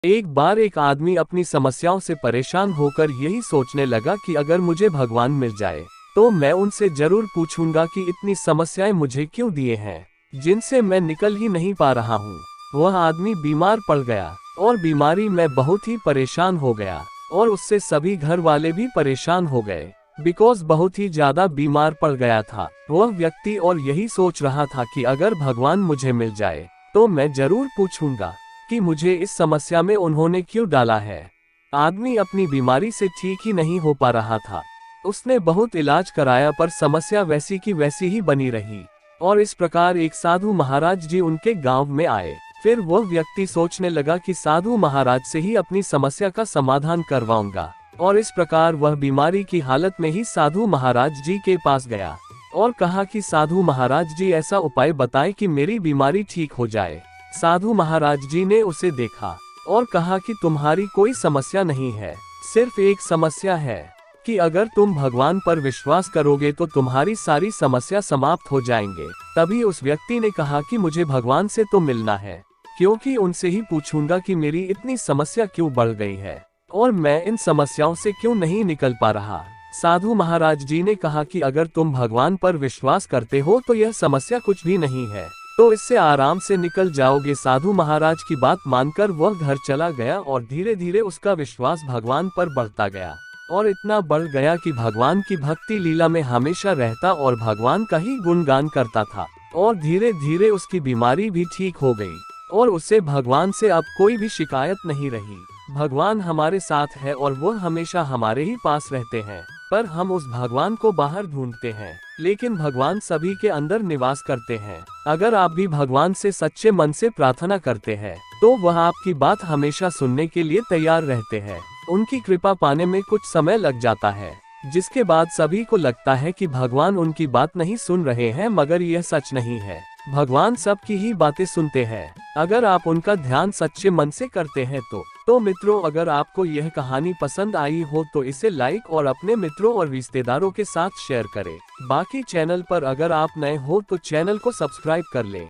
एक बार एक आदमी अपनी समस्याओं से परेशान होकर यही सोचने लगा कि अगर मुझे भगवान मिल जाए तो मैं उनसे जरूर पूछूंगा कि इतनी समस्याएं मुझे क्यों दिए हैं जिनसे मैं निकल ही नहीं पा रहा हूँ। वह आदमी बीमार पड़ गया और बीमारी में बहुत ही परेशान हो गया और उससे सभी घर वाले भी परेशान हो गए बिकॉज बहुत ही ज्यादा बीमार पड़ गया था वह व्यक्ति और यही सोच रहा था कि अगर भगवान मुझे मिल जाए तो मैं जरूर पूछूंगा कि मुझे इस समस्या में उन्होंने क्यों डाला है। आदमी अपनी बीमारी से ठीक ही नहीं हो पा रहा था। उसने बहुत इलाज कराया पर समस्या वैसी की वैसी ही बनी रही और इस प्रकार एक साधु महाराज जी उनके गांव में आए। फिर वह व्यक्ति सोचने लगा कि साधु महाराज से ही अपनी समस्या का समाधान करवाऊंगा और इस प्रकार वह बीमारी की हालत में ही साधु महाराज जी के पास गया और कहा कि साधु महाराज जी ऐसा उपाय बताएं कि मेरी बीमारी ठीक हो जाए। साधु महाराज जी ने उसे देखा और कहा कि तुम्हारी कोई समस्या नहीं है, सिर्फ एक समस्या है कि अगर तुम भगवान पर विश्वास करोगे तो तुम्हारी सारी समस्या समाप्त हो जाएंगे। तभी उस व्यक्ति ने कहा कि मुझे भगवान से तो मिलना है क्योंकि उनसे ही पूछूंगा कि मेरी इतनी समस्या क्यों बढ़ गई है और मैं इन समस्याओं से क्यों नहीं निकल पा रहा। साधु महाराज जी ने कहा कि अगर तुम भगवान पर विश्वास करते हो तो यह समस्या कुछ भी नहीं है, तो इससे आराम से निकल जाओगे। साधु महाराज की बात मानकर वह घर चला गया और धीरे धीरे उसका विश्वास भगवान पर बढ़ता गया और इतना बढ़ गया कि भगवान की भक्ति लीला में हमेशा रहता और भगवान का ही गुणगान करता था और धीरे धीरे उसकी बीमारी भी ठीक हो गई और उसे भगवान से अब कोई भी शिकायत नहीं रही। भगवान हमारे साथ है और वह हमेशा हमारे ही पास रहते हैं, पर हम उस भगवान को बाहर ढूंढते हैं, लेकिन भगवान सभी के अंदर निवास करते हैं। अगर आप भी भगवान से सच्चे मन से प्रार्थना करते हैं तो वह आपकी बात हमेशा सुनने के लिए तैयार रहते हैं। उनकी कृपा पाने में कुछ समय लग जाता है, जिसके बाद सभी को लगता है कि भगवान उनकी बात नहीं सुन रहे हैं, मगर यह सच नहीं है। भगवान सबकी ही बातें सुनते हैं अगर आप उनका ध्यान सच्चे मन से करते हैं तो मित्रों, अगर आपको यह कहानी पसंद आई हो तो इसे लाइक और अपने मित्रों और रिश्तेदारों के साथ शेयर करें। बाकी चैनल पर अगर आप नए हो तो चैनल को सब्सक्राइब कर लें।